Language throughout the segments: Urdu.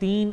$3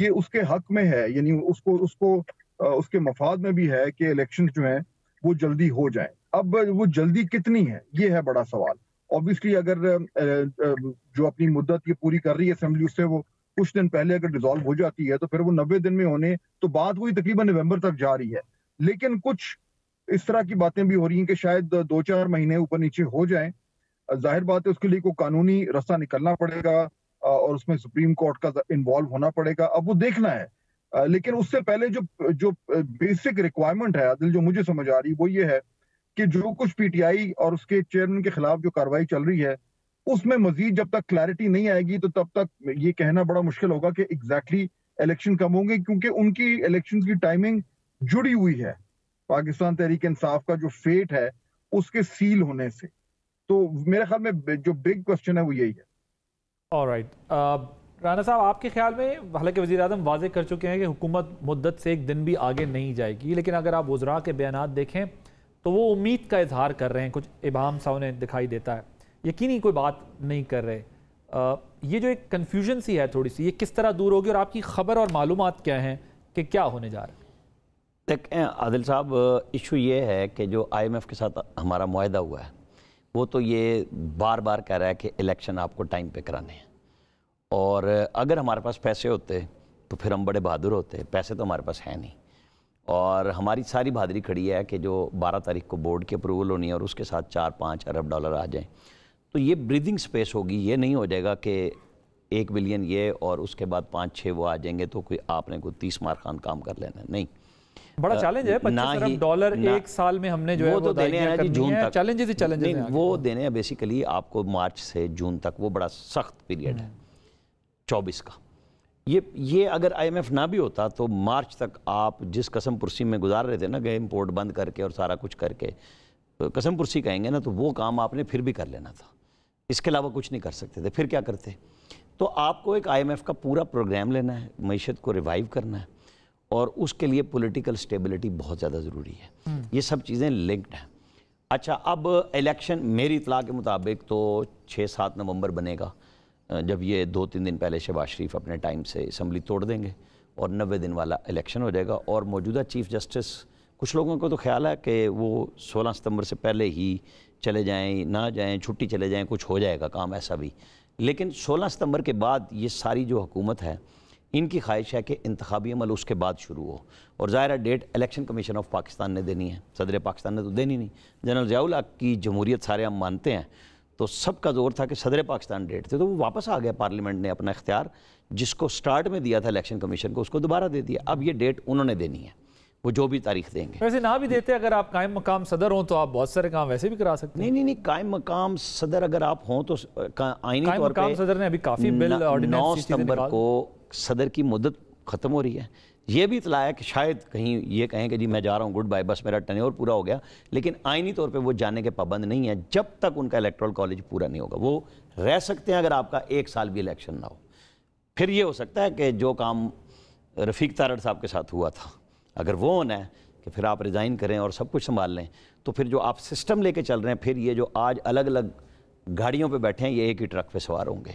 یہ اس کے حق میں ہے، یعنی اس کے مفاد میں بھی ہے کہ الیکشن جو ہیں وہ جلدی ہو جائیں. اب وہ جلدی کتنی ہے یہ ہے بڑا سوال. obviously اگر جو اپنی مدت یہ پوری کر رہی ہے اسمبلی، اس سے وہ کچھ دن پہلے اگر ڈیزالو ہو جاتی ہے تو پھر وہ 90 دن میں ہونے تو بات وہی تقریباً نومبر تک جا رہی ہے. لیکن کچھ اس طرح کی باتیں بھی ہو رہی ہیں کہ شاید 2-4 مہینے اوپر نیچے ہو جائیں. ظاہر بات ہے اس کے لیے کوئی قانونی راستہ نکلنا پڑے گا اور اس میں سپریم کورٹ کا انوالو ہونا پڑے گا. اب وہ دیکھنا ہے. لیکن اس سے پہلے جو بیسک ریکوائرمنٹ ہے عادل، جو مجھے سمجھ آ رہی وہ یہ ہے کہ جو کچھ پی ٹی آئی اور اس کے چیئرمین کے خلاف جو کارروائی چل رہی ہے اس میں مزید جب تک کلیئرٹی نہیں آئے گی تو تب تک یہ کہنا بڑا مشکل ہوگا کہ ایگزیکٹلی الیکشن کب ہوں گے، کیونکہ ان کی الیکشن کی ٹائمنگ جڑی ہوئی ہے پاکستان تحریک انصاف کا جو فیٹ ہے اس کے سیل ہونے سے. تو میرے خیال میں جو بگ کوسچن ہے وہ یہی ہے. آلرائٹ رانا صاحب، آپ کے خیال میں حالانکہ وزیر اعظم واضح کر چکے ہیں کہ حکومت مدت سے ایک دن بھی آگے نہیں جائے گی، لیکن اگر آپ وزراء کے بیانات دیکھیں تو وہ امید کا اظہار کر رہے ہیں، کچھ ابہام سا انہیں دکھائی دیتا ہے، یقینی کوئی بات نہیں کر رہے. یہ جو ایک کنفیوژن سی ہے تھوڑی سی، یہ کس طرح دور ہوگی اور آپ کی خبر اور معلومات کیا ہیں کہ کیا ہونے جا رہا ہے؟ دیکھیں عادل صاحب، ایشو یہ ہے کہ جو آئی ایم ایف کے ساتھ ہمارا معاہدہ ہوا ہے وہ تو یہ بار بار کہہ رہا ہے کہ الیکشن آپ کو ٹائم پہ کرانے ہیں، اور اگر ہمارے پاس پیسے ہوتے تو پھر ہم بڑے بہادر ہوتے. پیسے تو ہمارے پاس ہیں نہیں، اور ہماری ساری بہادری کھڑی ہے کہ جو 12 تاریخ کو بورڈ کی اپروول ہونی ہے اور اس کے ساتھ 4-5 ارب ڈالر آ جائیں تو یہ بریدنگ سپیس ہوگی. یہ نہیں ہو جائے گا کہ 1 بلین یہ اور اس کے بعد 5-6 وہ آ جائیں گے تو آپ نے کوئی 30 مار خان کام کر لینا. نہیں، بڑا چیلنج ہے. 25 ارب ڈالر ایک سال میں ہم نے جو ہے وہ دینے ہیں جون تک. چیلنجز ہیں وہ دینے ہیں بیسیکلی آپ کو مارچ سے جون تک. وہ بڑا سخت پیریڈ ہے 24 کا. یہ اگر آئی ایم ایف نہ بھی ہوتا تو مارچ تک آپ جس قسم پرسی میں گزار رہے تھے نا کہ امپورٹ بند کر کے اور سارا کچھ کر کے قسم پرسی کہیں گے نا، تو وہ کام آپ نے پھر بھی کر لینا تھا. اس کے علاوہ کچھ نہیں کر سکتے تھے. پھر کیا کرتے؟ تو آپ کو ایک آئی ایم ایف کا پورا پروگرام لینا ہے، معیشت کو ریوائیو کرنا ہے، اور اس کے لیے پولیٹیکل سٹیبلٹی بہت زیادہ ضروری ہے. یہ سب چیزیں لنکڈ ہیں. اچھا، اب الیکشن میری اطلاع کے مطابق تو 6-7 نومبر بنے گا، جب یہ 2-3 دن پہلے شہباز شریف اپنے ٹائم سے اسمبلی توڑ دیں گے اور 90 دن والا الیکشن ہو جائے گا. اور موجودہ چیف جسٹس، کچھ لوگوں کو تو خیال ہے کہ وہ 16 ستمبر سے پہلے ہی چلے جائیں، نہ جائیں، چھٹی چلے جائیں، کچھ ہو جائے گا کام ایسا بھی. لیکن 16 ستمبر کے بعد یہ ساری جو حکومت ہے ان کی خواہش ہے کہ انتخابی عمل اس کے بعد شروع ہو. اور ظاہر date election commission of Pakistan نے دینی ہے، صدر پاکستان نے تو دینی نہیں. جنرل ضیاء الحق کی جمہوریت سارے ہم مانتے ہیں، تو سب کا زور تھا کہ صدر پاکستان ڈیٹ تھے، تو وہ واپس آ گیا. پارلیمنٹ نے اپنا اختیار جس کو سٹارٹ میں دیا تھا الیکشن کمیشن کو، اس کو دوبارہ دے دیا. اب یہ ڈیٹ انہوں نے دینی ہے، وہ جو بھی تاریخ دیں گے. ویسے نہ بھی دیتے، اگر آپ قائم مقام صدر ہوں تو آپ بہت سارے کام ویسے بھی کرا سکتے ہیں. نہیں، قائم مقام صدر اگر آپ ہوں تو آئینی قائم طور مقام صدر نے ابھی کافی بل 9 ستمبر کو صدر کی مدت ختم ہو رہی ہے. یہ بھی اطلاع ہے کہ شاید کہیں یہ کہیں کہ جی میں جا رہا ہوں، گڈ بائی، بس میرا ٹینیور پورا ہو گیا. لیکن آئینی طور پہ وہ جانے کے پابند نہیں ہے جب تک ان کا الیکٹرل کالج پورا نہیں ہوگا. وہ رہ سکتے ہیں اگر آپ کا 1 سال بھی الیکشن نہ ہو. پھر یہ ہو سکتا ہے کہ جو کام رفیق تارڑ صاحب کے ساتھ ہوا تھا اگر وہ ہونا ہے کہ پھر آپ ریزائن کریں اور سب کچھ سنبھال لیں، تو پھر جو آپ سسٹم لے کے چل رہے ہیں، پھر یہ جو آج الگ الگ گاڑیوں پہ بیٹھے ہیں یہ ایک ہی ٹرک پہ سوار ہوں گے،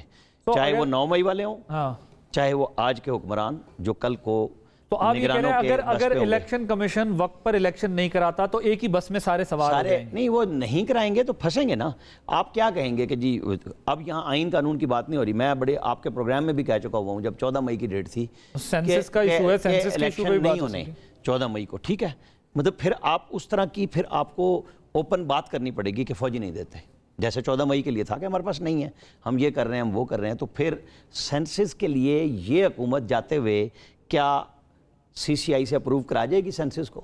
چاہے وہ 9 مئی والے ہوں، چاہے وہ آج کے حکمران جو کل کو. تو آپ یہ کہہ رہے ہیں اگر الیکشن کمیشن وقت پر الیکشن نہیں کراتا تو ایک ہی بس میں سارے سوار ہو جائیں گے؟ نہیں، وہ نہیں کرائیں گے تو پھنسیں گے نا. آپ کیا کہیں گے کہ جی اب یہاں آئین قانون کی بات نہیں ہو رہی. میں بڑے آپ کے پروگرام میں بھی کہہ چکا ہوا ہوں جب 14 مئی کی ڈیٹ تھی سینسس کا ایشو ہے، سینسس کا ایشو نہیں ہونے 14 مئی کو، ٹھیک ہے. مطلب پھر آپ اس طرح کی پھر آپ کو اوپن بات کرنی پڑے گی کہ فوجی نہیں دیتے، جیسے 14 مئی کے لیے تھا کہ ہمارے پاس نہیں ہے، ہم یہ کر رہے ہیں، ہم وہ کر رہے ہیں. تو پھر سینسس کے لیے یہ حکومت جاتے ہوئے کیا سی سی آئی سے اپروو کرا جائے گی سینسس کو؟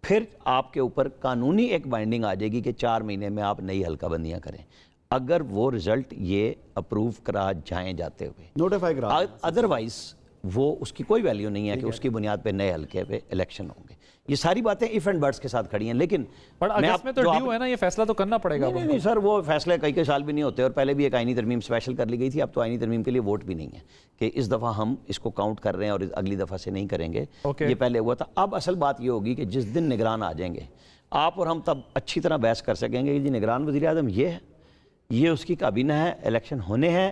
پھر آپ کے اوپر قانونی ایک بائنڈنگ آ جائے گی کہ 4 مہینے میں آپ نئی حلقہ بندیاں کریں اگر وہ رزلٹ یہ اپروو کرا جائیں جاتے ہوئے، نوٹیفائی کرا. ادروائز وہ اس کی کوئی ویلیو نہیں ہے کہ اس کی بنیاد پہ نئے حلقے پہ الیکشن ہوں گے. یہ ساری باتیں ایف اینڈ برڈس کے ساتھ کھڑی ہیں. لیکن اگست میں تو ڈیو ہے نا، یہ فیصلہ تو کرنا پڑے گا. نہیں سر، وہ فیصلے کئی سال بھی نہیں ہوتے، اور پہلے بھی ایک آئینی ترمیم اسپیشل کر لی گئی تھی. اب تو آئینی ترمیم کے لیے ووٹ بھی نہیں ہے کہ اس دفعہ ہم اس کو کاؤنٹ کر رہے ہیں اور اگلی دفعہ سے نہیں کریں گے. یہ پہلے ہوا تھا. اب اصل بات یہ ہوگی کہ جس دن نگران آ جائیں گے آپ اور ہم، تب اچھی طرح بحث کر سکیں گے کہ جی نگران وزیر اعظم یہ ہے، یہ اس کی کابینہ ہے، الیکشن ہونے ہیں،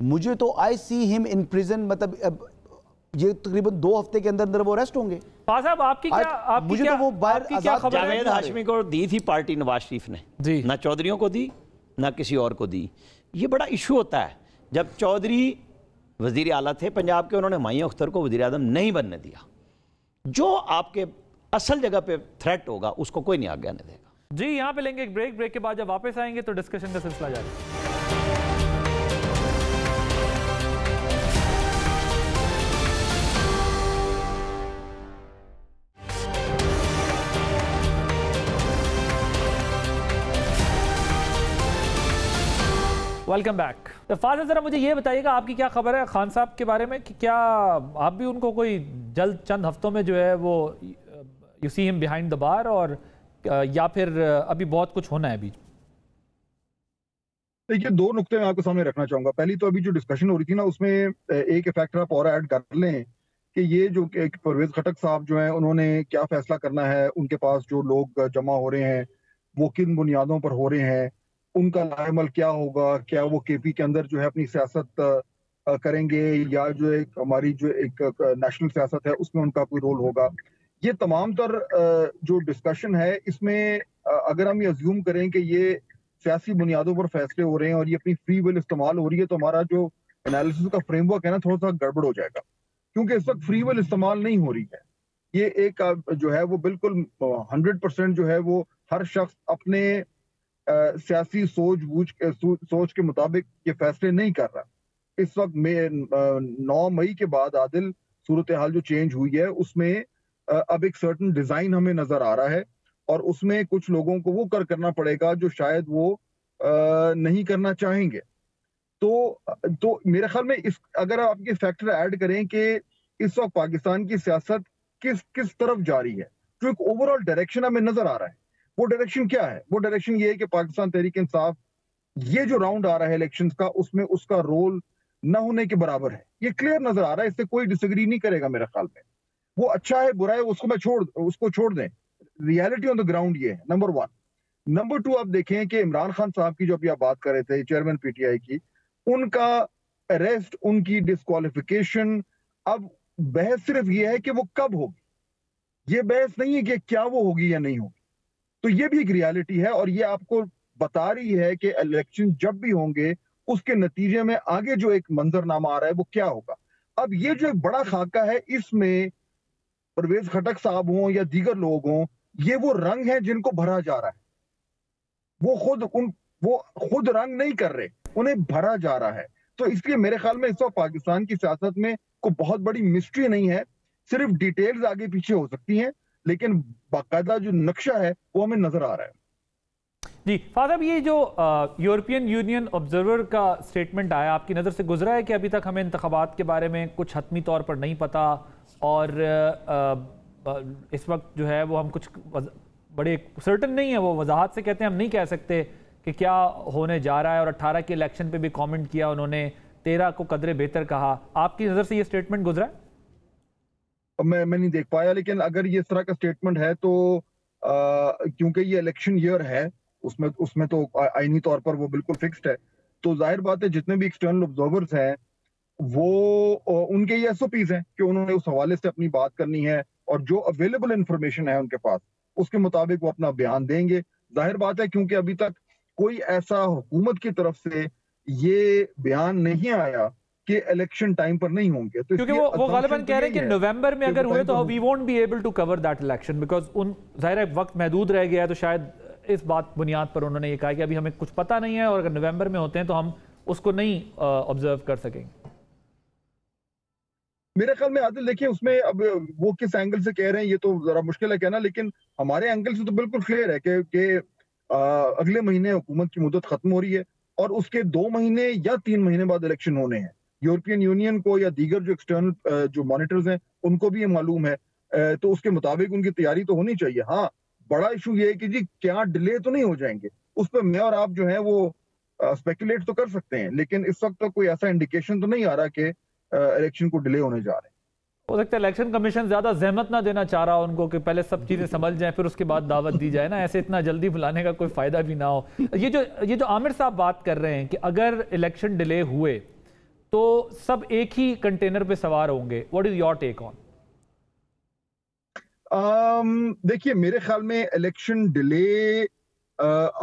مجھے تو آئی سی ہم ان پریزن، مطلب یہ تقریباً 2 ہفتے کے اندر اندر وہ اریسٹ ہوں گے. صاحب آپ کی کیا خبر؟ جاوید ہاشمی کو دی تھی پارٹی نواز شریف نے جی، نہ چودھریوں کو دی نہ کسی اور کو دی. یہ بڑا ایشو ہوتا ہے جب چودھری وزیر اعلیٰ تھے پنجاب کے، انہوں نے ہمایوں اختر کو وزیر اعظم نہیں بننے دیا. جو آپ کے اصل جگہ پہ تھریٹ ہوگا اس کو کوئی نہیں آگے آنے دے گا. جی یہاں پہ لیں گے ایک بریک کے بعد جب واپس آئیں گے تو ڈسکشن کا سلسلہ جاری. Welcome back. فاضل ذرا مجھے یہ بتائیے گا آپ کی کیا خبر ہے خان صاحب کے بارے میں، کہ کیا آپ بھی ان کو کوئی جلد چند ہفتوں میں جو ہے وہ یو سی ہم بیہائنڈ دا بار، اور یا پھر ابھی بہت کچھ ہونا ہے ابھی؟ دیکھیے 2 نقطے میں آپ کے سامنے رکھنا چاہوں گا. پہلی تو ابھی جو ڈسکشن ہو رہی تھی نا، اس میں ایک فیکٹر آپ اور ایڈ کر لیں کہ یہ جو پرویز خٹک صاحب جو ہیں انہوں نے کیا فیصلہ کرنا ہے، ان کے پاس جو لوگ جمع ہو رہے ہیں وہ کن بنیادوں پر ہو رہے ہیں، ان کا لائحہ عمل کیا ہوگا، کیا وہ کے پی کے اندر جو ہے اپنی سیاست کریں گے یا جو ایک ہماری جو ایک نیشنل سیاست ہے اس میں ان کا کوئی رول ہوگا. یہ تمام تر جو ڈسکشن ہے اس میں اگر ہم یہ ازیوم کریں کہ یہ سیاسی بنیادوں پر فیصلے ہو رہے ہیں اور یہ اپنی فری ول استعمال ہو رہی ہے، تو ہمارا جو انالیسس کا فریم ورک ہے نا تھوڑا سا گڑبڑ ہو جائے گا، کیونکہ اس وقت فری ول استعمال نہیں ہو رہی ہے. یہ ایک جو ہے وہ بالکل 100% جو ہے وہ ہر شخص اپنے سیاسی سوچ کے مطابق یہ فیصلے نہیں کر رہا. اس وقت 9 مئی کے بعد عادل صورتحال جو چینج ہوئی ہے اس میں اب ایک سرٹن ڈیزائن ہمیں نظر آ رہا ہے، اور اس میں کچھ لوگوں کو وہ کرنا پڑے گا جو شاید وہ نہیں کرنا چاہیں گے. تو میرے خیال میں اگر آپ یہ فیکٹر ایڈ کریں کہ اس وقت پاکستان کی سیاست کس طرف جاری ہے، جو ایک اوور آل ڈائریکشن ہمیں نظر آ رہا ہے، وہ ڈائریکشن کیا ہے؟ وہ ڈائریکشن یہ ہے کہ پاکستان تحریک انصاف یہ جو راؤنڈ آ رہا ہے الیکشنز کا، اس میں اس کا رول نہ ہونے کے برابر ہے. یہ کلیئر نظر آ رہا ہے، اس سے کوئی ڈس ایگری نہیں کرے گا میرے خیال میں. وہ اچھا ہے برا ہے اس کو چھوڑ دیں. ریالٹی آن دا گراؤنڈ یہ ہے نمبر 1. نمبر 2 آپ دیکھیں کہ عمران خان صاحب کی جو ابھی آپ بات کر رہے تھے چیئرمین پی ٹی آئی کی، ان کا اریسٹ، ان کی ڈسکوالیفیکیشن، اب بحث صرف یہ ہے کہ وہ کب ہوگی. یہ بحث نہیں ہے کہ کیا وہ ہوگی یا نہیں ہوگی. تو یہ بھی ایک ریالٹی ہے، اور یہ آپ کو بتا رہی ہے کہ الیکشن جب بھی ہوں گے اس کے نتیجے میں آگے جو ایک منظر نامہ آ رہا ہے وہ کیا ہوگا. اب یہ جو ایک بڑا خاکہ ہے، اس میں پرویز خٹک صاحب ہوں یا دیگر لوگ ہوں، یہ وہ رنگ ہیں جن کو بھرا جا رہا ہے. وہ خود رنگ نہیں کر رہے، انہیں بھرا جا رہا ہے. تو اس لیے میرے خیال میں اس وقت پاکستان کی سیاست میں کوئی بہت بڑی مسٹری نہیں ہے، صرف ڈیٹیلز آگے پیچھے ہو سکتی ہیں، لیکن باقاعدہ جو نقشہ ہے وہ ہمیں نظر آ رہا ہے. جی فاضل، یہ جو یورپین یونین آبزرور کا سٹیٹمنٹ آیا، آپ کی نظر سے گزرا ہے کہ ابھی تک ہمیں انتخابات کے بارے میں کچھ حتمی طور پر نہیں پتا، اور اس وقت جو ہے وہ ہم کچھ بڑے سرٹن نہیں ہیں، وہ وضاحت سے کہتے ہیں ہم نہیں کہہ سکتے کہ کیا ہونے جا رہا ہے، اور 18 کے الیکشن پہ بھی کامنٹ کیا انہوں نے، 13 کو قدرے بہتر کہا. آپ کی نظر سے یہ سٹیٹمنٹ گزرا ہے؟ میں نہیں دیکھ پایا، لیکن اگر یہ اس طرح کا سٹیٹمنٹ ہے تو کیونکہ یہ الیکشن ایئر ہے، اس میں تو آئینی طور پر وہ بالکل فکسڈ ہے، تو ظاہر بات ہے جتنے بھی ایکسٹرنل آبزرورز ہیں وہ ان کے یہ SOPs ہیں کہ انہوں نے اس حوالے سے اپنی بات کرنی ہے، اور جو اویلیبل انفارمیشن ہے ان کے پاس اس کے مطابق وہ اپنا بیان دیں گے. ظاہر بات ہے کیونکہ ابھی تک کوئی ایسا حکومت کی طرف سے یہ بیان نہیں آیا کہ الیکشن ٹائم پر نہیں ہوں گے، تو کیونکہ وہ غالباً کہہ رہے ہیں کہ نومبر میں اگر ہوئے تو we won't be able to cover that election because ظاہر ہے وقت محدود رہ گیا ہے. تو شاید اس بات بنیاد پر انہوں نے یہ کہا کہ ابھی ہمیں کچھ پتہ نہیں ہے، اور اگر نومبر میں ہوتے ہیں تو ہم اس کو نہیں آبزرو کر سکیں گے. میرے خیال میں عادل دیکھیں اس میں اب وہ کس اینگل سے کہہ رہے ہیں یہ تو ذرا مشکل ہے کہنا، لیکن ہمارے اینگل سے تو بالکل کلیئر ہے کہ اگلے مہینے حکومت کی مدت ختم ہو رہی ہے، اور اس کے 2 مہینے یا 3 مہینے بعد الیکشن ہونے ہیں. یورپین یونین کو یا دیگر جو ایکسٹرنل جو مانیٹرز ہیں ان کو بھی یہ معلوم ہے، تو اس کے مطابق ان کی تیاری تو ہونی چاہیے. ہاں بڑا ایشو یہ ہے کہ جی کیا ڈیلے تو نہیں ہو جائیں گے، اس پہ میں اور آپ جو ہیں وہ اسپیکولیٹ تو کر سکتے ہیں، لیکن اس وقت تک کوئی ایسا انڈیکیشن تو نہیں آ رہا کہ الیکشن کو ڈیلے ہونے جا رہے ہیں. ہو سکتا ہے الیکشن کمیشن زیادہ زحمت نہ دینا چاہ رہا ان کو کہ پہلے سب چیزیں سنبھل جائیں پھر اس کے بعد دعوت دی جائے نا، ایسے اتنا جلدی بلانے کا کوئی فائدہ بھی نہ ہو. یہ جو عامر صاحب بات کر رہے ہیں کہ اگر الیکشن ڈیلے ہوئے تو سب ایک ہی کنٹینر پہ سوار ہوں گے. واٹ از یور ٹیک آن؟ دیکھیے میرے خیال میں الیکشن ڈیلے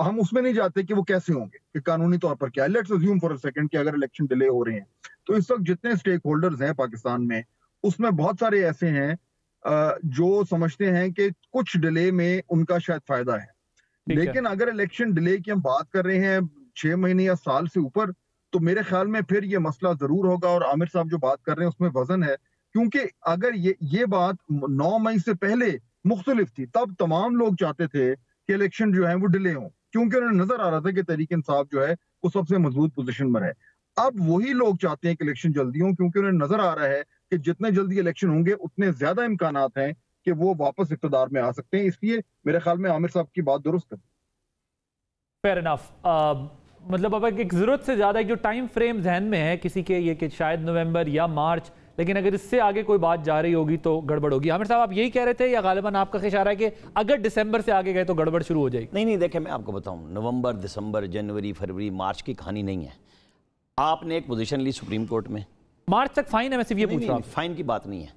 ہم اس میں نہیں جاتے کہ وہ کیسے ہوں گے کہ قانونی طور پر کیا. Let's assume for a second کہ اگر الیکشن ڈیلے ہو رہے ہیں تو اس وقت جتنے سٹیک ہولڈرز ہیں پاکستان میں اس میں بہت سارے ایسے ہیں جو سمجھتے ہیں کہ کچھ ڈیلے میں ان کا شاید فائدہ ہے. لیکن اگر الیکشن ڈیلے کی ہم بات کر رہے ہیں 6 مہینے یا سال سے اوپر تو میرے خیال میں پھر یہ مسئلہ ضرور ہوگا. اور عامر صاحب جو بات کر رہے ہیں اس میں وزن ہے, کیونکہ اگر یہ بات 9 مئی سے پہلے مختلف تھی تب تمام لوگ چاہتے تھے کہ الیکشن جو ہیں وہ ڈیلے ہوں, کیونکہ انہیں نظر آ رہا تھا کہ تحریک انصاف جو ہے وہ سب سے مضبوط پوزیشن میں ہے. اب وہی لوگ چاہتے ہیں کہ الیکشن جلدی ہوں, کیونکہ انہیں نظر آ رہا ہے کہ جتنے جلدی الیکشن ہوں گے اتنے زیادہ امکانات ہیں کہ وہ واپس اقتدار میں آ سکتے ہیں. اس لیے میرے خیال میں عامر صاحب کی بات درست ہے. Fair enough. مطلب اب ایک ضرورت سے زیادہ جو ٹائم فریم ذہن میں ہے کسی کے یہ کہ شاید نومبر یا مارچ, لیکن اگر اس سے آگے کوئی بات جا رہی ہوگی تو گڑبڑ ہوگی. عامر صاحب آپ یہی کہہ رہے تھے یا غالباً آپ کا اشارہ ہے کہ اگر دسمبر سے آگے گئے تو گڑبڑ شروع ہو جائے گی؟ نہیں دیکھیں میں آپ کو بتاؤں, نومبر, دسمبر, جنوری, فروری, مارچ کی کہانی نہیں ہے. آپ نے ایک پوزیشن لی سپریم کورٹ میں, مارچ تک فائن ہے. میں صرف یہ پوچھ رہا ہوں. فائن کی بات نہیں ہے,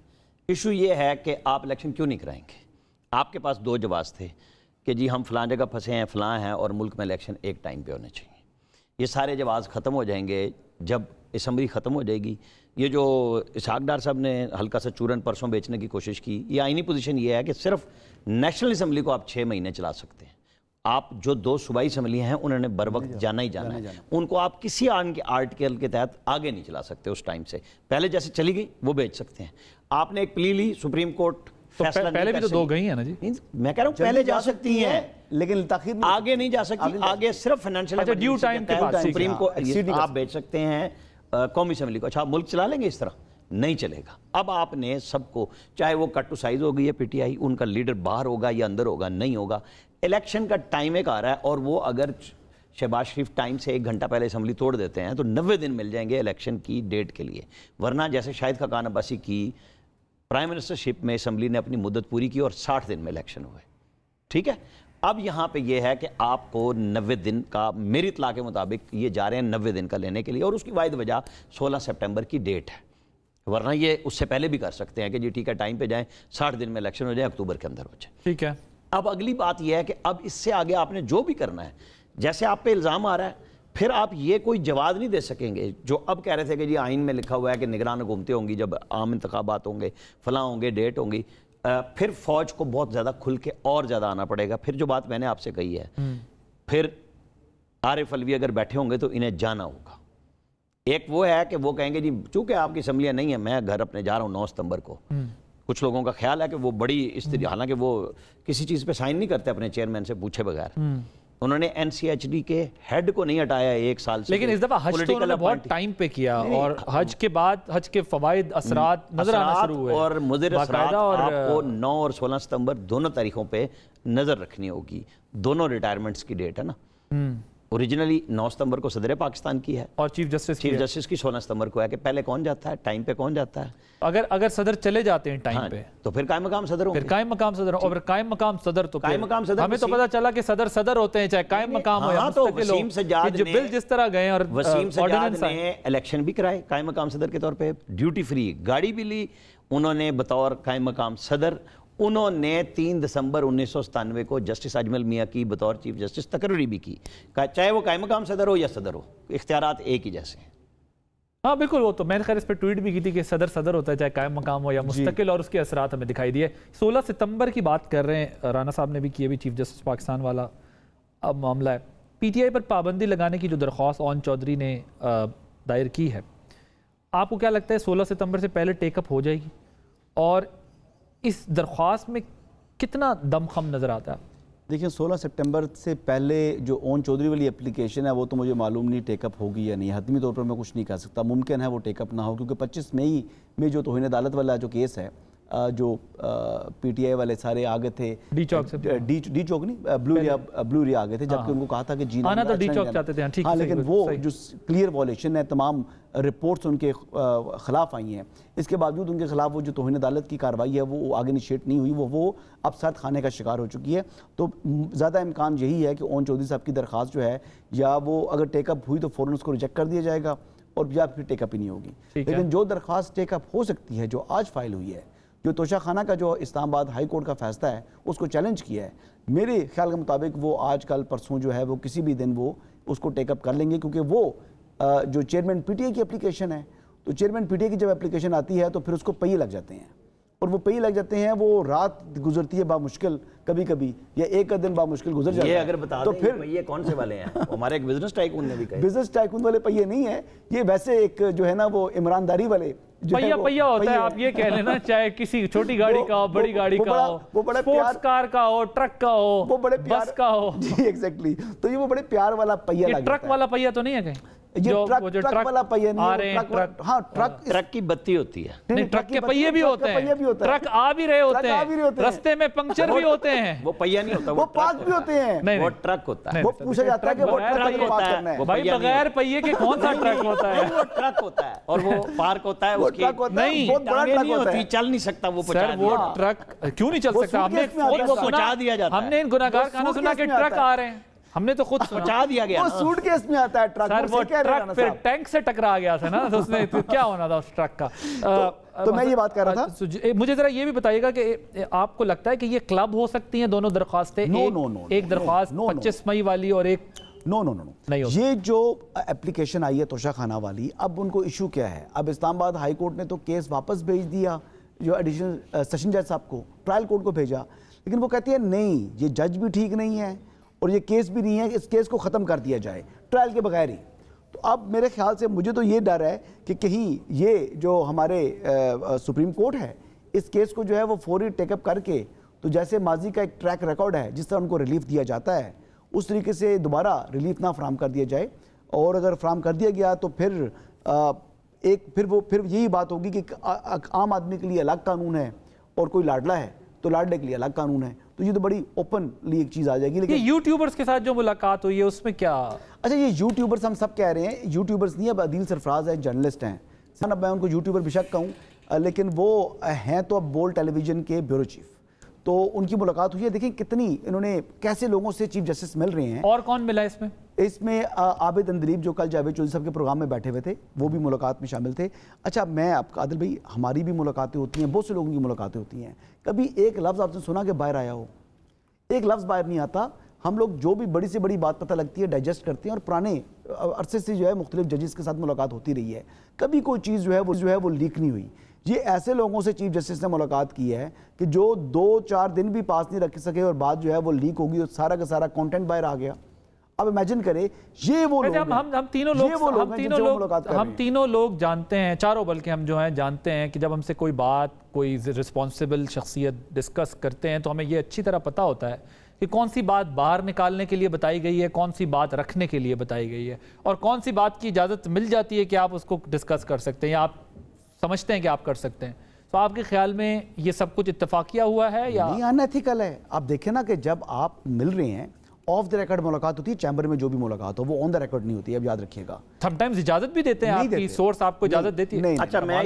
ایشو یہ ہے کہ آپ الیکشن کیوں نہیں کرائیں گے. آپ کے پاس 2 جواز تھے کہ جی ہم فلاں جگہ پھنسے ہیں, فلاں ہیں, اور ملک میں الیکشن ایک ٹائم پہ ہونے چاہیے. یہ سارے جواز ختم ہو جائیں گے جب اسمبلی ختم ہو جائے گی. یہ جو اسحاق ڈار صاحب نے ہلکا سا چورن پرسوں بیچنے کی کوشش کی, یہ آئینی پوزیشن یہ ہے کہ صرف نیشنل اسمبلی کو آپ 6 مہینے چلا سکتے ہیں. آپ جو 2 صوبائی اسمبلیاں ہیں انہوں نے بر وقت جانا ہی جانا ہے, ان کو آپ کسی آن کے آرٹیکل کے تحت آگے نہیں چلا سکتے. اس ٹائم سے پہلے جیسے چلی گئی وہ بیچ سکتے ہیں. آپ نے ایک پلی لی, سپریم کورٹ پہلے بھی تو 2 گئی ہیں نا جی. میں کہہ رہا ہوں پہلے جا سکتی ہیں لیکن تاخیر آگے نہیں جا سکتی. آگے صرف فائنینشیل ڈیو ٹائم کے بعد سپریم کو آپ بیچ سکتے ہیں قومی اسمبلی کو. اچھا آپ ملک چلا لیں گے اس طرح؟ نہیں چلے گا. اب آپ نے سب کو, چاہے وہ کٹ ٹو سائز ہوگی یا پی ٹی آئی, ان کا لیڈر باہر ہوگا یا اندر ہوگا, نہیں ہوگا. الیکشن کا ٹائم ایک آ رہا ہے, اور وہ اگر شہباز شریف ٹائم سے 1 گھنٹہ پہلے اسمبلی توڑ دیتے ہیں تو 90 دن مل جائیں گے الیکشن کی ڈیٹ کے لیے. ورنہ جیسے شاہد خاقان عباسی کی پرائم منسٹرشپ میں اسمبلی نے اپنی مدت پوری کی اور 60 دن میں الیکشن ہوئے. ٹھیک ہے, اب یہاں پہ یہ ہے کہ آپ کو 90 دن کا, میری اطلاع کے مطابق یہ جا رہے ہیں 90 دن کا لینے کے لیے, اور اس کی واحد وجہ 16 سپٹمبر کی ڈیٹ ہے. ورنہ یہ اس سے پہلے بھی کر سکتے ہیں کہ جی ٹھیک ہے ٹائم پہ جائیں, 60 دن میں الیکشن ہو جائے, اکتوبر کے اندر ہو جائے. ٹھیک ہے. اب اگلی بات یہ ہے کہ اب اس سے آگے آپ نے جو بھی کرنا ہے, جیسے آپ پہ الزام آ رہا ہے, پھر آپ یہ کوئی جواز نہیں دے سکیں گے جو اب کہہ رہے تھے کہ جی آئین میں لکھا ہوا ہے کہ نگران حکومتیں ہوں گی جب عام انتخابات ہوں گے, فلاں ہوں گے, ڈیٹ ہوں گی. پھر فوج کو بہت زیادہ کھل کے اور زیادہ آنا پڑے گا. پھر جو بات میں نے آپ سے کہی ہے, پھر عارف الوی اگر بیٹھے ہوں گے تو انہیں جانا ہوگا. ایک وہ ہے کہ وہ کہیں گے جی چونکہ آپ کی اسمبلیاں نہیں ہیں, میں گھر اپنے جا رہا ہوں 9 ستمبر کو. کچھ لوگوں کا خیال ہے کہ وہ بڑی حالانکہ وہ کسی چیز پہ سائن نہیں کرتے اپنے چیئرمین سے پوچھے بغیر. انہوں نے این سی ایچ ڈی کے ہیڈ کو نہیں ہٹایا 1 سال سے. لیکن اس دفعہ حج تو انہوں نے بہت ٹائم پہ کیا, اور حج کے بعد حج کے فوائد, اثرات نظر آنا شروع ہوئے, اور مضر اثرات آپ کو 9 اور 16 ستمبر دونوں تاریخوں پہ نظر رکھنی ہوگی. دونوں ریٹائرمنٹس کی ڈیٹ ہے نا. اوریجنلی 9 ستمبر کو صدر پاکستان کی ہے, اور چیف جسٹس کی 16 ستمبر کو ہے. کہ پہلے کون جاتا ہے, ٹائم پہ کون جاتا ہے. اگر صدر چلے جاتے ہیں ٹائم پہ تو پھر قائم مقام صدر ہوں گے. پھر قائم مقام صدر, اور قائم مقام صدر تو ہمیں تو پتہ چلا کہ صدر ہوتے ہیں, چاہے قائم مقام ہو یا مستقل ہو. جو بل جس طرح گئے, اور وسیم سجاد نے الیکشن بھی کرائے قائم مقام صدر کے طور پہ, ڈیوٹی فری گاڑی بھی لی انہوں نے بطور قائم مقام صدر. انہوں نے 3 دسمبر 1997 کو جسٹس اجمل میاں کی بطور چیف جسٹس تقرری بھی کی, چاہے وہ قائم مقام صدر ہو یا صدر ہو, اختیارات ایک ہی جیسے ہیں. ہاں بالکل, وہ تو میں نے خیر اس پہ ٹویٹ بھی کی تھی کہ صدر ہوتا ہے چاہے قائم مقام ہو یا مستقل, اور اس کے اثرات ہمیں دکھائی دیے. 16 ستمبر کی بات کر رہے ہیں, رانا صاحب نے بھی کی, بھی چیف جسٹس پاکستان والا اب معاملہ ہے. پی ٹی آئی پر پابندی لگانے کی جو درخواست اون چودھری نے دائر کی ہے, آپ کو کیا لگتا ہے 16 ستمبر سے پہلے ٹیک اپ ہو جائے گی, اور اس درخواست میں کتنا دم خم نظر آتا ہے؟ دیکھیں 16 سپٹمبر سے پہلے جو اون چودھری والی اپلیکیشن ہے وہ تو مجھے معلوم نہیں ٹیک اپ ہوگی یا نہیں. حتمی طور پر میں کچھ نہیں کہہ سکتا, ممکن ہے وہ ٹیک اپ نہ ہو, کیونکہ 25 مئی میں جو توہین عدالت والا جو کیس ہے, جو پی ٹی آئی والے سارے آگے تھے, ڈی چوک نہیں, بلو ایریا آگے تھے, جبکہ ان کو کہا تھا کہ جی آنا تو ڈی چوک چاہتے تھے. ہاں لیکن وہ جو کلیئر وائلیشن ہے, تمام رپورٹس ان کے خلاف آئی ہیں, اس کے باوجود ان کے خلاف وہ جو توہین عدالت کی کارروائی ہے وہ آگے انیشیٹ نہیں ہوئی, وہ اب سرد خانے کا شکار ہو چکی ہے. تو زیادہ امکان یہی ہے کہ اون چودھری صاحب کی درخواست جو ہے, یا وہ اگر ٹیک اپ ہوئی تو فوراً اس کو ریجیکٹ کر دیا جائے گا, اور یا پھر ٹیک اپ ہی نہیں ہوگی. لیکن جو درخواست ٹیک اپ ہو سکتی ہے جو آج فائل ہوئی ہے, جو توشہ خانہ کا جو اسلام آباد ہائی کورٹ کا فیصلہ ہے اس کو چیلنج کیا ہے, میرے خیال کے مطابق وہ آج کل پرسوں جو ہے وہ کسی بھی دن وہ اس کو ٹیک اپ کر لیں گے, کیونکہ وہ جو چیئرمین پی ٹی اے کی اپلیکیشن ہے, تو چیئرمین پی ٹی اے کی جب اپلیکیشن آتی ہے تو پھر اس کو پہیے لگ جاتے ہیں, اور وہ پہیے لگ جاتے ہیں, وہ رات گزرتی ہے بامشکل کبھی کبھی, یا ایک دن بامشکل گزر جاتا ہے. یہ اگر بتا دیں تو پھر یہ کون سے والے ہیں؟ ہمارے ایک بزنس ٹائکون نے بھی کہا بزنس ٹائکون والے پہیے نہیں ہے یہ, ویسے ایک جو ہے نا وہ عمران داری والے پہیا ہوتا ہے, آپ یہ کہہ لینا, چاہے کسی چھوٹی گاڑی کا ہو, بڑی گاڑی کا ہو, سپورٹس کار کا ہو, ٹرک کا ہو, بس کا ہو. جی ایگزیکٹلی, تو یہ وہ بڑے پیار والا پہیا لگتا ہے. ٹرک والا پہیا تو نہیں ہے کہیں؟ یہ ٹرک والا پہیا نہیں, ہاں ٹرک کی بتی ہوتی ہے, نہیں ٹرک کے پہیے بھی ہوتے ہیں, ٹرک آ بھی رہے ہوتے ہیں, رستے میں پنکچر بھی ہوتے ہیں, وہ پہیا نہیں ہوتا, وہ پارک بھی ہوتے ہیں, وہ ٹرک ہوتا ہے. وہ پوچھا جاتا ہے کہ وہ ٹرک ہوتا ہے بھائی, بغیر پہیے کے کون سا ٹرک ہوتا ہے؟ وہ ٹرک ہوتا ہے, اور وہ پارک ہوتا ہے, اس کی نہیں نہیں ہوتی, چل نہیں سکتا وہ. سر وہ ٹرک کیوں نہیں چل سکتا؟ ہم نے ان گناہگار کہاں سنا کہ ٹرک آ رہے ہیں, ہم نے تو خود پہنچا دیا گیا. وہ سوٹ کیس میں آتا ہے ٹرک, سر وہ ٹرک پھر ٹینک سے ٹکرا گیا تھا نا, تو اس میں کیا ہونا تھا اس ٹرک کا. تو میں یہ بات کر رہا تھا, مجھے ذرا یہ بھی بتائیے گا کہ آپ کو لگتا ہے کہ یہ کلب ہو سکتی ہیں دونوں درخواستیں؟ ایک درخواست 25 مئی والی اور ایک نو. یہ جو اپلیکیشن آئی ہے توشہ خانہ والی, اب ان کو ایشو کیا ہے؟ اب اسلام آباد ہائی کورٹ نے تو کیس واپس بھیج دیا جو ایڈیشنل سیشن جج صاحب کو, ٹرائل کورٹ کو بھیجا, لیکن وہ کہتی ہے نہیں یہ جج بھی ٹھیک نہیں ہے اور یہ کیس بھی نہیں ہے, اس کیس کو ختم کر دیا جائے ٹرائل کے بغیر ہی. تو اب میرے خیال سے مجھے تو یہ ڈر ہے کہ کہیں یہ جو ہمارے سپریم کورٹ ہے اس کیس کو جو ہے وہ فوری ٹیک اپ کر کے, تو جیسے ماضی کا ایک ٹریک ریکارڈ ہے جس طرح ان کو ریلیف دیا جاتا ہے اس طریقے سے دوبارہ ریلیف نہ فراہم کر دیا جائے, اور اگر فراہم کر دیا گیا تو پھر یہی بات ہوگی کہ عام آدمی کے لیے الگ قانون ہے اور کوئی لاڈلا ہے تو لاڈلے کے لیے الگ قانون ہے, تو یہ تو بڑی اوپنلی ایک چیز آ جائے گی. لیکن یوٹیوبرز کے ساتھ جو ملاقات ہوئی ہے اس میں کیا؟ اچھا یہ یوٹیوبرز ہم سب کہہ رہے ہیں, یوٹیوبرز نہیں, اب عدیل سرفراز ہے, جرنلسٹ ہیں, اب میں ان کو یوٹیوبر بے شک کہوں, لیکن وہ ہیں تو اب بول ٹیلی ویژن کے بیورو چیف, تو ان کی ملاقات ہوئی ہے. دیکھیں کتنی انہوں نے کیسے لوگوں سے چیف جسٹس مل رہے ہیں. اور کون ملا اس میں؟ اس میں عابد اندلیب جو کل جاوید چودھری صاحب کے پروگرام میں بیٹھے ہوئے تھے وہ بھی ملاقات میں شامل تھے. اچھا میں آپ کا عادل بھائی, ہماری بھی ملاقاتیں ہوتی ہیں, بہت سے لوگوں کی ملاقاتیں ہوتی ہیں, کبھی ایک لفظ آپ نے سنا کہ باہر آیا ہو؟ ایک لفظ باہر نہیں آتا. ہم لوگ جو بھی بڑی سے بڑی بات پتہ لگتی ہے ڈائجسٹ کرتے ہیں, اور پرانے عرصے سے جو ہے مختلف ججز کے ساتھ ملاقات ہوتی رہی ہے, کبھی کوئی چیز جو ہے وہ لیک نہیں ہوئی. یہ ایسے لوگوں سے چیف جسٹس نے ملاقات کی ہے کہ جو 2-4 دن بھی پاس نہیں رکھ سکے اور بعد جو ہے وہ لیک ہوگی اور سارا کا سارا کانٹینٹ باہر آ گیا. اب امیجن کریں یہ وہ لوگ ہم تینوں لوگ جانتے ہیں, چاروں بلکہ ہم جو ہیں جانتے ہیں کہ جب ہم سے کوئی بات کوئی رسپانسیبل شخصیت ڈسکس کرتے ہیں تو ہمیں یہ اچھی طرح پتہ ہوتا ہے کہ کون سی بات باہر نکالنے کے لیے بتائی گئی ہے, کون سی بات رکھنے کے لیے بتائی گئی ہے, اور کون سی بات کی اجازت مل جاتی ہے کہ آپ اس کو ڈسکس کر سکتے ہیں یا آپ سمجھتے ہیں کہ آپ کر سکتے ہیں. تو آپ کے خیال میں یہ سب کچھ اتفاقیہ ہوا ہے یا نہیں؟ ان ایتھیکل ہے. آپ دیکھیں نا کہ جب آپ مل رہے ہیں آف دا ریکارڈ ملاقات ہوتی ہے, چیمبر میں جو بھی ملاقات ہو وہ آن دا ریکارڈ نہیں ہوتی ہے, اب یاد رکھیے گا. سم ٹائمز اجازت بھی دیتے ہیں, آپ کی سورس آپ کو اجازت دیتی ہے. اچھا میں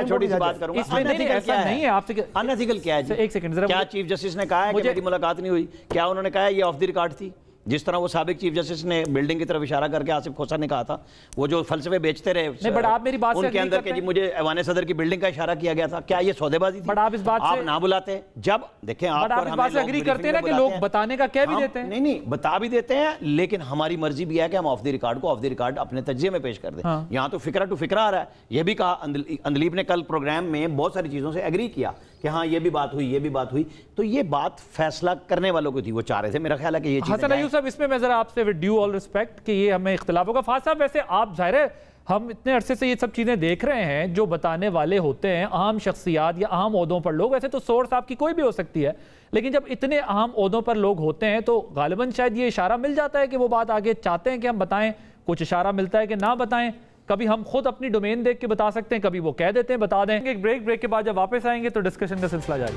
چھوٹی سی بات کروں گا, اس میں ایسا نہیں ہے. آپ سے ان ایتھیکل کیا ہے جی؟ ایک سیکنڈ ذرا, کیا چیف جسٹس نے کہا ہے کہ میری ملاقات نہیں ہوئی؟ کیا انہوں نے کہا ہے یہ آف دی ریکارڈ تھی؟ جس طرح وہ سابق چیف جسٹس نے بلڈنگ کی طرف اشارہ کر کے آصف کھوسا نے کہا تھا, وہ جو فلسفے بیچتے رہے ان کے اندر کہ جی مجھے ایوان صدر کی بلڈنگ کا اشارہ کیا گیا تھا, کیا یہ سودے بازی تھی؟ آپ نہ بلاتے جب دیکھیں آپ پر ہمیں لوگ اگری کرتے ہیں نا کہ لوگ بتانے کا کہہ بھی دیتے ہیں. نہیں بتا بھی دیتے ہیں, لیکن ہماری مرضی بھی ہے کہ ہم آف دی ریکارڈ کو آف دی ریکارڈ اپنے تجزیے میں پیش کر دیں. یہاں تو فکرہ ٹو فکرہ آ رہا ہے. یہ بھی کہا اندلیب نے کل پروگرام میں بہت ساری چیزوں سے اگری کیا کہ ہاں یہ بھی بات ہوئی, یہ بھی بات ہوئی, تو یہ بات فیصلہ کرنے والوں کو تھی, وہ چاہ رہے تھے. میرا خیال ہے کہ یہ چیز حسن ایوب صاحب اس میں ذرا آپ سے ود ڈیو آل ریسپیکٹ کہ یہ ہمیں اختلاف ہوگا. فاضل صاحب ویسے آپ ظاہر ہے ہم اتنے عرصے سے یہ سب چیزیں دیکھ رہے ہیں, جو بتانے والے ہوتے ہیں اہم شخصیات یا اہم عہدوں پر لوگ, ویسے تو سورس آپ کی کوئی بھی ہو سکتی ہے, لیکن جب اتنے اہم عہدوں پر لوگ ہوتے ہیں تو غالباً شاید یہ اشارہ مل جاتا ہے کہ وہ بات آگے چاہتے ہیں کہ ہم بتائیں, کچھ اشارہ ملتا ہے کہ نہ بتائیں. کبھی ہم خود اپنی ڈومین دیکھ کے بتا سکتے ہیں, کبھی وہ کہہ دیتے ہیں بتا دیں. ایک بریک کے بعد جب واپس آئیں گے تو ڈسکشن کا سلسلہ جاری.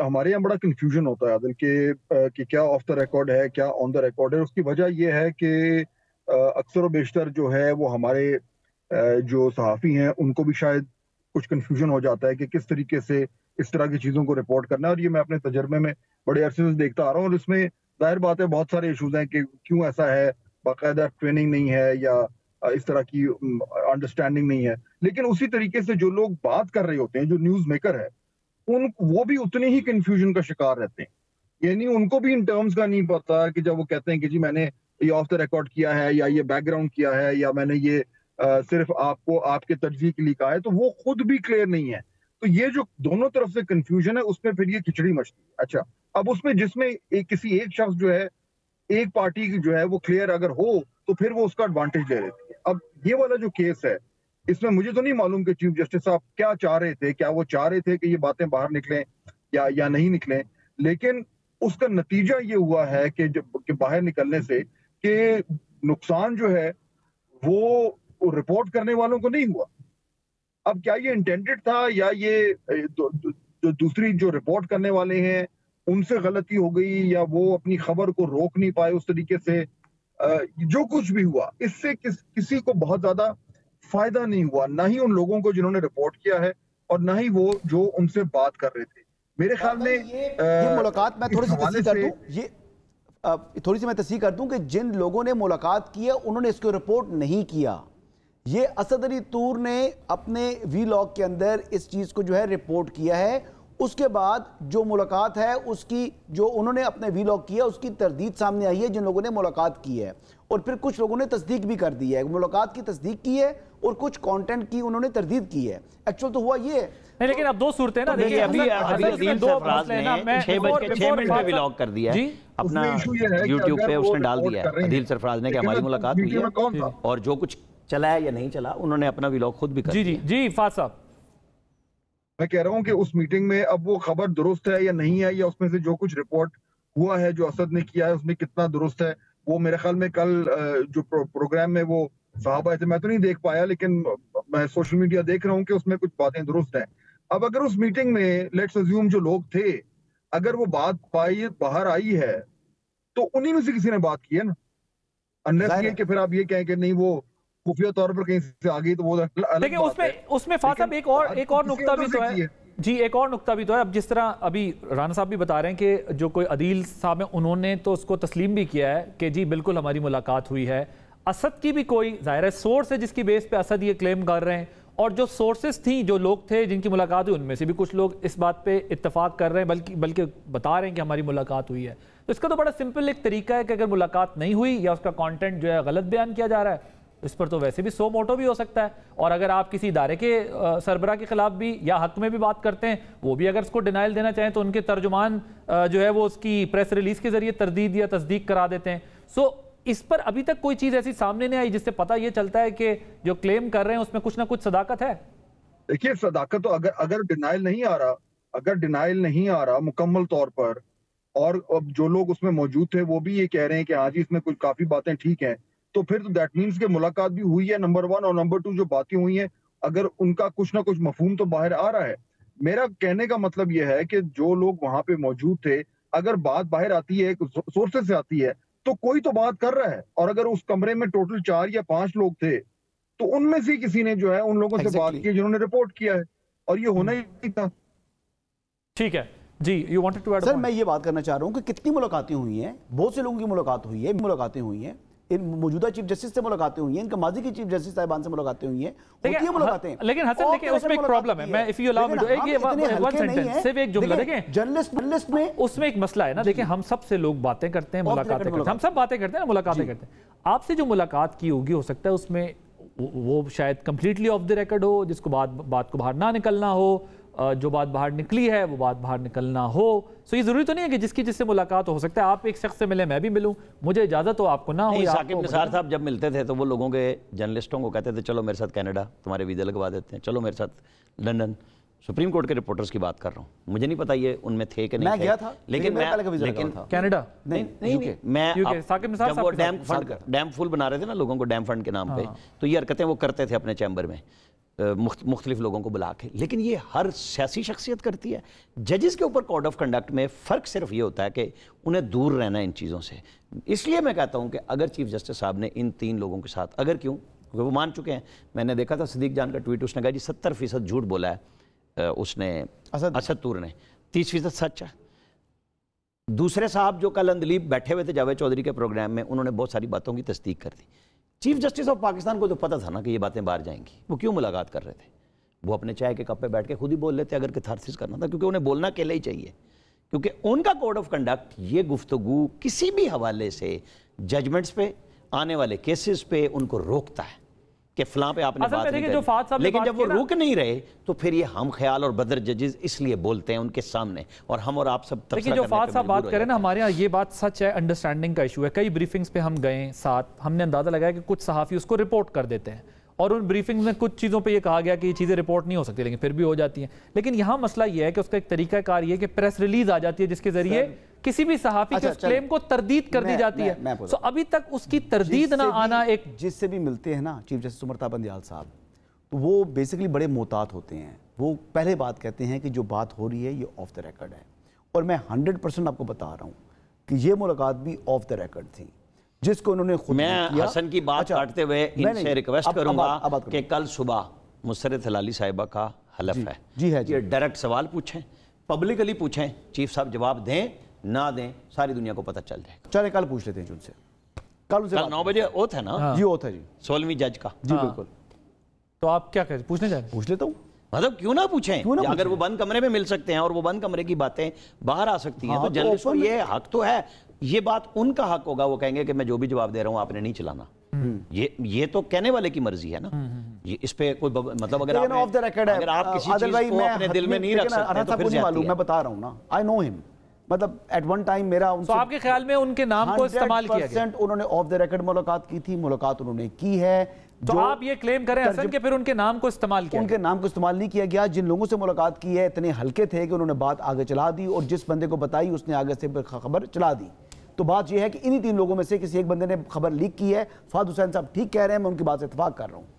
ہمارے یہاں بڑا کنفیوژن ہوتا ہے عادل کہ کیا آف دا ریکارڈ ہے کیا آن دا ریکارڈ ہے. اس کی وجہ یہ ہے کہ اکثر و بیشتر جو ہے وہ ہمارے جو صحافی ہیں ان کو بھی شاید کچھ کنفیوژن ہو جاتا ہے کہ کس طریقے سے اس طرح کی چیزوں کو رپورٹ کرنا ہے. اور یہ میں اپنے تجربے میں بڑے عرصے سے دیکھتا آ رہا ہوں. اور اس میں ظاہر بات ہے بہت سارے ایشوز ہیں کہ کیوں ایسا ہے, باقاعدہ ٹریننگ نہیں ہے یا اس طرح کی انڈرسٹینڈنگ نہیں ہے. لیکن اسی طریقے سے جو لوگ بات کر رہے ہوتے ہیں, جو نیوز میکر ہے, وہ بھی اتنے ہی کنفیوژن کا شکار رہتے ہیں. یعنی ان کو بھی ان ٹرمز کا نہیں پتا کہ جب وہ کہتے ہیں کہ جی میں نے یہ آف دا ریکارڈ کیا ہے یا یہ بیک گراؤنڈ کیا ہے یا میں نے یہ صرف آپ کو آپ کے تجزیے کے لیے کہا ہے, تو وہ خود بھی کلیئر نہیں ہے. تو یہ جو دونوں طرف سے کنفیوژن ہے اس میں پھر یہ کھچڑی مچتی ہے. اچھا اب اس میں جس میں کسی ایک شخص جو ہے ایک پارٹی کی جو ہے وہ کلیئر اگر ہو تو پھر وہ اس کا ایڈوانٹیج لے لیتی ہے. اب یہ والا جو کیس ہے اس میں مجھے تو نہیں معلوم کہ چیف جسٹس صاحب کیا چاہ رہے تھے, کیا وہ چاہ رہے تھے کہ یہ باتیں باہر نکلیں یا نہیں نکلیں. لیکن اس کا نتیجہ یہ ہوا ہے کہ باہر نکلنے سے کہ نقصان جو ہے وہ رپورٹ کرنے والوں کو نہیں ہوا. اب کیا یہ انٹینڈڈ تھا یا یہ جو دوسری جو رپورٹ کرنے والے ہیں ان سے غلطی ہو گئی یا وہ اپنی خبر کو روک نہیں پائے اس طریقے سے, جو کچھ بھی ہوا اس سے کسی کو بہت زیادہ فائدہ نہیں ہوا, نہ ہی ان لوگوں کو جنہوں نے رپورٹ کیا ہے اور نہ ہی وہ جو ان سے بات کر رہے تھے. میرے خیال میں یہ ملاقات میں تھوڑی سی میں تصحیح کر دوں کہ جن لوگوں نے ملاقات کی ہے انہوں نے اس کو رپورٹ نہیں کیا. یہ اسد علی طور نے اپنے وی لاگ کے اندر اس چیز کو جو ہے رپورٹ کیا ہے. اس کے بعد جو ملاقات ہے اس کی جو انہوں نے اپنے وی لاگ کیا اس کی تردید سامنے آئی ہے جن لوگوں نے ملاقات کی ہے, اور پھر کچھ لوگوں نے تصدیق بھی کر دی ہے. ملاقات کی تصدیق کی ہے اور کچھ کانٹینٹ کی انہوں نے تردید کی ہے. ایکچول تو ہوا یہ نہیں, لیکن اب دو صورتیں نا, دیکھیں ابھی عدیل سرفراز نے 6:06 پہ ولاگ کر دیا ہے اپنا یوٹیوب پہ, اس نے ڈال دیا ہے عدیل سرفراز نے کہ ہماری ملاقات ہوئی ہے اور جو کچھ چلا ہے یا نہیں چلا انہوں نے اپنا ولاگ خود بھی کر دیا. جی فاض صاحب میں کہہ رہا ہوں کہ اس میٹنگ میں اب وہ خبر درست ہے یا نہیں ہے, یا اس میں سے جو کچھ رپورٹ ہوا ہے جو اسد نے کیا ہے اس میں کتنا درست ہے, وہ میرے خیال میں کل جو پروگرام میں وہ صاحب آئے تھے میں تو نہیں دیکھ پایا, لیکن میں سوشل میڈیا دیکھ رہا ہوں کہ اس میں کچھ باتیں درست ہیں. اب اگر اس میٹنگ میں لیٹس اسیوم جو لوگ تھے اگر وہ بات باہر آئی ہے تو انہی میں سے کسی نے بات کی ہے نا, انلیس یہ کہ پھر آپ یہ کہیں کہ نہیں وہ خفیہ طور پر کہیں سے آگئی تو وہ لیکن اس میں فاضل صاحب ایک اور نقطہ بھی تو ہے. جی ایک اور نقطہ بھی تو ہے. اب جس طرح ابھی رانا صاحب بھی بتا رہے ہیں کہ جو کوئی عدیل صاحب ہیں انہوں نے تو اس کو تسلیم بھی کیا ہے کہ جی بالکل ہماری ملاقات ہوئی ہے. اسد کی بھی کوئی ظاہر ہے سورس ہے جس کی بیس پہ اسد یہ کلیم کر رہے ہیں, اور جو سورسز تھیں جو لوگ تھے جن کی ملاقات ہوئی ان میں سے بھی کچھ لوگ اس بات پہ اتفاق کر رہے ہیں بلکہ بتا رہے ہیں کہ ہماری ملاقات ہوئی ہے. تو اس کا تو بڑا سمپل ایک طریقہ ہے کہ اگر ملاقات نہیں ہوئی یا اس کا کانٹینٹ جو ہے غلط بیان کیا جا رہا ہے اس پر تو ویسے بھی سو موٹو بھی ہو سکتا ہے. اور اگر آپ کسی ادارے کے سربراہ کے خلاف بھی یا حق میں بھی بات کرتے ہیں وہ بھی اگر اس کو ڈینائل دینا چاہیں تو ان کے ترجمان جو ہے وہ اس کی پریس ریلیز کے ذریعے تردید یا تصدیق کرا دیتے ہیں. سو اس پر ابھی تک کوئی چیز ایسی سامنے نہیں آئی جس سے پتہ یہ چلتا ہے کہ جو کلیم کر رہے ہیں اس میں کچھ نہ کچھ صداقت ہے. دیکھیے صداقت تو اگر ڈینائل نہیں آ رہا مکمل طور پر, اور جو لوگ اس میں موجود تھے وہ بھی یہ کہہ رہے ہیں کہ ہاں جی اس میں کچھ کافی باتیں ٹھیک ہیں, تو پھر تو دیٹ مینس کہ ملاقات بھی ہوئی ہے نمبر 1, اور نمبر 2 جو باتیں ہوئی ہیں اگر ان کا کچھ نہ کچھ مفہوم تو باہر آ رہا ہے. میرا کہنے کا مطلب یہ ہے کہ جو لوگ وہاں پہ موجود تھے اگر بات باہر آتی ہے سورسز سے آتی ہے تو کوئی تو بات کر رہا ہے, اور اگر اس کمرے میں ٹوٹل 4 یا 5 لوگ تھے تو ان میں سے کسی نے جو ہے ان لوگوں سے بات کی جنہوں نے رپورٹ کیا ہے, اور یہ ہونا ہی تھا. ٹھیک ہے جی, یو وانٹڈ ٹو ایڈ. سر میں یہ بات کرنا چاہ رہا ہوں کہ کتنی ملاقاتیں ہوئی ہیں, بہت سے لوگوں کی ملاقاتیں ہوئی ہیں, ان موجودہ چیف جسٹس سے ملاقاتیں ہوئی ہیں, ان کا ماضی کی چیف جسٹس صاحبان سے ملاقاتیں ہوئی ہیں, ہوتی ہیں ملاقاتیں. لیکن حسن دیکھیں اس میں ایک پرابلم ہے, میں if you allow me to one sentence صرف ایک جملہ دیکھیں, جرنلسٹ میں اس میں ایک مسئلہ ہے نا. دیکھیں ہم سب سے لوگ باتیں کرتے ہیں, ملاقاتیں کرتے ہیں, ہم سب باتیں کرتے ہیں نا, ملاقاتیں کرتے ہیں. آپ سے جو ملاقات کی ہوگی ہو سکتا ہے اس میں وہ شاید کمپلیٹلی آف دی ریکارڈ ہو, جس کو بات کو باہر نہ نکلنا ہو, جو بات باہر نکلی ہے وہ بات باہر نکلنا ہو. سو یہ ضروری تو نہیں ہے کہ جس سے ملاقات ہو سکتا ہے آپ ایک شخص سے ملیں میں بھی ملوں, مجھے اجازت ہو آپ کو نہ ہو. ثاقب نثار صاحب جب ملتے تھے تو وہ لوگوں کے جرنلسٹوں کو کہتے تھے چلو میرے ساتھ کینیڈا تمہارے ویزے لگوا دیتے ہیں, چلو میرے ساتھ لندن. سپریم کورٹ کے رپورٹرز کی بات کر رہا ہوں, مجھے نہیں پتا یہ ان میں تھے کہ نہیں. میں گیا تھا لیکن کینیڈا نہیں, میں جب وہ ڈیم فنڈ بنا رہے تھے نا لوگوں کو ڈیم فنڈ کے نام پہ, تو یہ حرکتیں وہ کرتے تھے اپنے چیمبر میں. مختلف لوگوں کو بلا کے، لیکن یہ ہر سیاسی شخصیت کرتی ہے۔ ججز کے اوپر کوڈ آف کنڈکٹ میں فرق صرف یہ ہوتا ہے کہ انہیں دور رہنا ان چیزوں سے۔ اس لیے میں کہتا ہوں کہ اگر چیف جسٹس صاحب نے ان 3 لوگوں کے ساتھ، اگر کیوں کیونکہ وہ مان چکے ہیں، میں نے دیکھا تھا صدیق جان کا ٹویٹ، اس نے کہا جی 70% جھوٹ بولا ہے اس نے اسد طور نے، 30% سچ ہے۔ دوسرے صاحب جو کل اندلیب بیٹھے ہوئے تھے جاوید چودھری کے پروگرام میں، انہوں نے بہت ساری باتوں کی تصدیق کر دی۔ چیف جسٹس آف پاکستان کو تو پتہ تھا نا کہ یہ باتیں باہر جائیں گی، وہ کیوں ملاقات کر رہے تھے؟ وہ اپنے چائے کے کپ پہ بیٹھ کے خود ہی بول لیتے اگر کیتھارسس کرنا تھا، کیونکہ انہیں بولنا اکیلے ہی چاہیے، کیونکہ ان کا کوڈ آف کنڈکٹ یہ گفتگو کسی بھی حوالے سے ججمنٹس پہ، آنے والے کیسز پہ ان کو روکتا ہے کہ فلاں پہ آپ نے بات نہیں کری۔ لیکن جب وہ روک نہیں رہے تو پھر یہ ہم خیال اور بدر ججز اس لیے بولتے ہیں ان کے سامنے، اور ہم اور آپ سب تبصرہ کرنے پہ مجبور ہو جاتے ہیں۔ جو فات صاحب بات کریں نا، ہمارے ہاں یہ بات سچ ہے، انڈرسٹینڈنگ کا ایشو ہے۔ کئی بریفنگز پہ ہم گئے ساتھ، ہم نے اندازہ لگایا کہ کچھ صحافی اس کو رپورٹ کر دیتے ہیں، اور ان بریفنگز میں کچھ چیزوں پہ یہ کہا گیا کہ یہ چیزیں رپورٹ نہیں ہو سکتی، لیکن پھر بھی ہو جاتی ہیں۔ لیکن یہاں مسئلہ یہ ہے کہ اس کا ایک طریقہ کار یہ ہے کہ پریس ریلیز آ جاتی ہے جس کے ذریعے کسی بھی صحافی کے اس کلیم کو تردید کر دی جاتی ہے۔ سو ابھی تک اس کی تردید نہ آنا، ایک جس سے بھی ملتے ہیں نا چیف جسٹس عمر تا بندیال صاحب، تو وہ بیسیکلی بڑے محتاط ہوتے ہیں۔ وہ پہلے بات کہتے ہیں کہ جو بات ہو رہی ہے یہ آف دا ریکارڈ ہے، اور میں 100% آپ کو بتا رہا ہوں کہ یہ ملاقات بھی آف دا ریکارڈ تھی، جس کو انہوں نے خود میں حسن کی بات کاٹتے ہوئے ان سے ریکویسٹ کروں گا کہ کل صبح مسرت ہلالی صاحبہ کا حلف ہے، یہ ڈائریکٹ سوال پوچھیں، پبلکلی پوچھیں، چیف صاحب جواب دیں نہ دیں، ساری دنیا کو پتہ چل جائے گا۔ چلے کل پوچھ لیتے ہیں ان سے، کل 9 بجے اوتھ ہے نا؟ جی اوتھ ہے جی، 16ویں جج کا۔ جی بالکل۔ تو آپ کیا کہیں، پوچھنے جائیں؟ پوچھ لیتا ہوں، مطلب کیوں نہ پوچھیں؟ اگر وہ بند کمرے میں مل سکتے ہیں اور وہ بند کمرے کی باتیں باہر آ سکتی ہیں تو جرنلسٹ کو یہ حق تو ہے، یہ بات ان کا حق ہوگا، وہ کہیں گے کہ میں جو بھی جواب دے رہا ہوں آپ نے نہیں چلانا۔ یہ تو کہنے والے کی مرضی ہے نا، اس پہ کوئی مطلب اگر آپ کسی چیز کو اپنے دل میں نہیں رکھ سکتے تو پھر زیادتی ہے۔ میں بتا رہا ہوں نا، I know him، مطلب ایٹ ون ٹائم میرا ان سے، تو آپ کے خیال میں ان کے نام کو استعمال کیا گیا؟ انہوں نے آف دا ریکارڈ ملاقات کی تھی، ملاقات انہوں نے کی ہے۔ تو آپ یہ کلیم کریں حسن کہ پھر ان کے نام کو استعمال کیا؟ ان کے نام کو استعمال نہیں کیا گیا، جن لوگوں سے ملاقات کی ہے اتنے ہلکے تھے کہ انہوں نے بات آگے چلا دی، اور جس بندے کو بتائی اس نے آگے سے خبر چلا دی۔ تو بات یہ ہے کہ انہی 3 لوگوں میں سے کسی ایک بندے نے خبر لیک کی ہے۔ فہد حسین صاحب ٹھیک کہہ رہے ہیں، میں ان کی بات سے اتفاق کر رہا ہوں،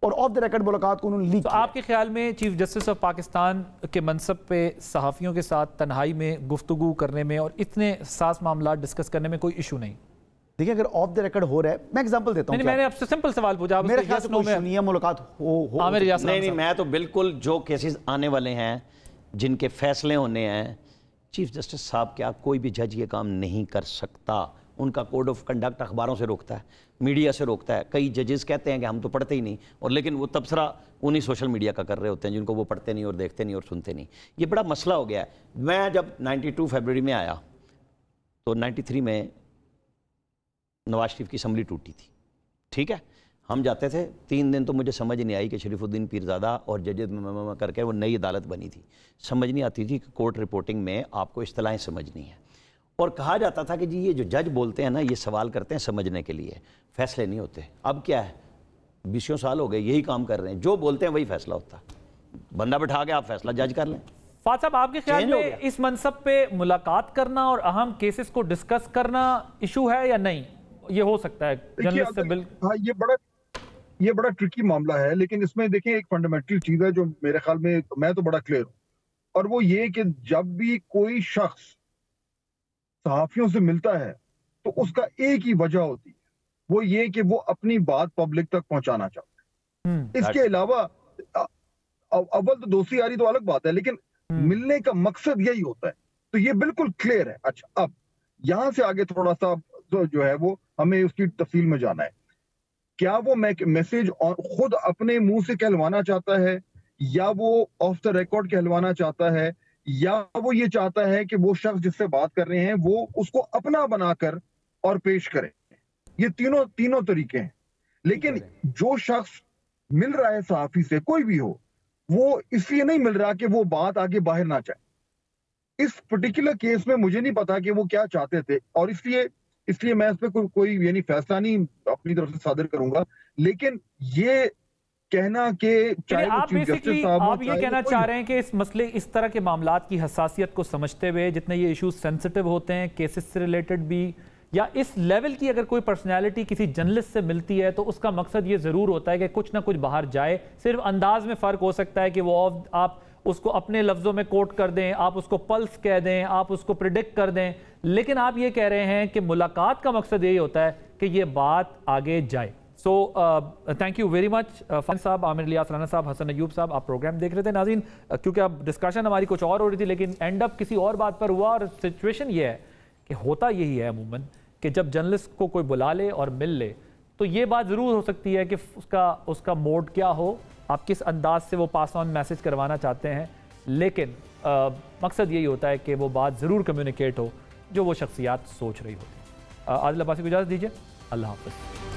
اور آف دا ریکارڈ ملاقات کو انہوں نے لیک کیا۔ آپ کے خیال میں چیف جسٹس آف پاکستان کے منصب پہ صحافیوں کے ساتھ تنہائی میں گفتگو کرنے میں اور اتنے حساس معاملات ڈسکس کرنے میں کوئی ایشو نہیں؟ دیکھیں اگر آف دا ریکارڈ ہو رہا ہے، میں ایگزامپل دیتا ہوں، میں نے آپ سے سمپل سوال پوچھا، میرے خیال سے کوئی ایشو نہیں ہے، ملاقات ہو۔ نہیں، میں تو بالکل جو کیسز آنے والے ہیں، جن کے فیصلے ہونے ہیں، چیف جسٹس صاحب کیا کوئی بھی جج یہ کام نہیں کر سکتا۔ ان کا کوڈ آف کنڈکٹ اخباروں سے روکتا ہے، میڈیا سے روکتا ہے۔ کئی ججز کہتے ہیں کہ ہم تو پڑھتے ہی نہیں، اور لیکن وہ تبصرہ انہی سوشل میڈیا کا کر رہے ہوتے ہیں جن کو وہ پڑھتے نہیں اور دیکھتے نہیں اور سنتے نہیں۔ یہ بڑا مسئلہ ہو گیا ہے۔ میں جب 92 فیبروری میں آیا تو 93 میں نواز شریف کی اسمبلی ٹوٹی تھی، ٹھیک ہے، ہم جاتے تھے 3 دن تو مجھے سمجھ نہیں آئی کہ شریف الدین پیرزادہ اور ججز کر کے وہ نئی عدالت بنی تھی، سمجھ نہیں آتی تھی کہ کورٹ رپورٹنگ میں آپ کو اصطلاحیں سمجھنی ہیں، اور کہا جاتا تھا کہ جی یہ جو جج بولتے ہیں نا یہ سوال کرتے ہیں سمجھنے کے لیے، فیصلے نہیں ہوتے۔ اب کیا ہے، 20 سال ہو گئے یہی کام کر رہے ہیں، جو بولتے ہیں وہی فیصلہ ہوتا ہے، بندہ بٹھا کے آپ فیصلہ جج کر لیں۔ فات صاحب آپ کے خیال میں اس منصب پہ ملاقات کرنا اور اہم کیسز کو ڈسکس کرنا ایشو ہے یا نہیں؟ یہ ہو سکتا ہے جرنلسٹ سے ہاں، یہ بڑا ٹرکی معاملہ ہے، لیکن اس میں دیکھیں ایک فنڈامنٹل چیز ہے جو میرے خیال میں تو بڑا کلیئر ہوں، اور وہ یہ کہ جب بھی کوئی شخص صحافیوں سے ملتا ہے تو اس کا ایک ہی وجہ ہوتی ہے، وہ یہ کہ وہ اپنی بات پبلک تک پہنچانا چاہتا ہے۔ اس کے علاوہ اول تو دوستی یاری تو الگ بات ہے، لیکن ملنے کا مقصد یہی ہوتا ہے، تو یہ بالکل کلیئر ہے۔ اچھا، اب یہاں سے آگے تھوڑا سا جو ہے وہ ہمیں اس کی تفصیل میں جانا ہے۔ کیا وہ میسج خود اپنے منہ سے کہلوانا چاہتا ہے، یا وہ آف دا ریکارڈ کہلوانا چاہتا ہے، یا وہ یہ چاہتا ہے کہ وہ شخص جس سے بات کر رہے ہیں وہ اس کو اپنا بنا کر اور پیش کرے؟ یہ تینوں طریقے ہیں، لیکن جو شخص مل رہا ہے صحافی سے، کوئی بھی ہو، وہ اس لیے نہیں مل رہا کہ وہ بات آگے باہر نہ جائے۔ اس پرٹیکولر کیس میں مجھے نہیں پتا کہ وہ کیا چاہتے تھے، اور اس لیے میں اس پہ کوئی یعنی فیصلہ نہیں اپنی طرف سے صادر کروں گا، لیکن یہ کہنا کہ آپ یہ کہنا چاہ رہے ہیں کہ اس مسئلے اس طرح کے معاملات کی حساسیت کو سمجھتے ہوئے، جتنے یہ ایشوز سینسٹیو ہوتے ہیں، کیسز سے ریلیٹڈ بھی، یا اس لیول کی اگر کوئی پرسنالٹی کسی جرنلسٹ سے ملتی ہے تو اس کا مقصد یہ ضرور ہوتا ہے کہ کچھ نہ کچھ باہر جائے. صرف انداز میں فرق ہو سکتا ہے کہ وہ آپ اس کو اپنے لفظوں میں کوٹ کر دیں, آپ اس کو پلس کہہ دیں, آپ اس کو پریڈکٹ کر دیں, لیکن آپ یہ کہہ رہے ہیں کہ ملاقات کا مقصد یہی ہوتا ہے کہ یہ بات آگے جائے. So thank you very much فن صاحب, عامر الیاس رانا صاحب, حسن ایوب صاحب. آپ پروگرام دیکھ رہے تھے ناظرین, کیونکہ اب ڈسکشن ہماری کچھ اور ہو رہی تھی لیکن اینڈ اپ کسی اور بات پر ہوا, اور سچویشن یہ ہے کہ ہوتا یہی ہے عموماً کہ جب جرنلسٹ کو کوئی بلا لے اور مل لے تو یہ بات ضرور ہو سکتی ہے کہ اس کا موڈ کیا ہو, آپ کس انداز سے وہ پاس آن میسج کروانا چاہتے ہیں, لیکن مقصد یہی ہوتا ہے کہ وہ بات ضرور کمیونیکیٹ ہو جو وہ شخصیات سوچ رہی ہوتی. عادل عباسی کو اجازت دیجیے, اللہ حافظ.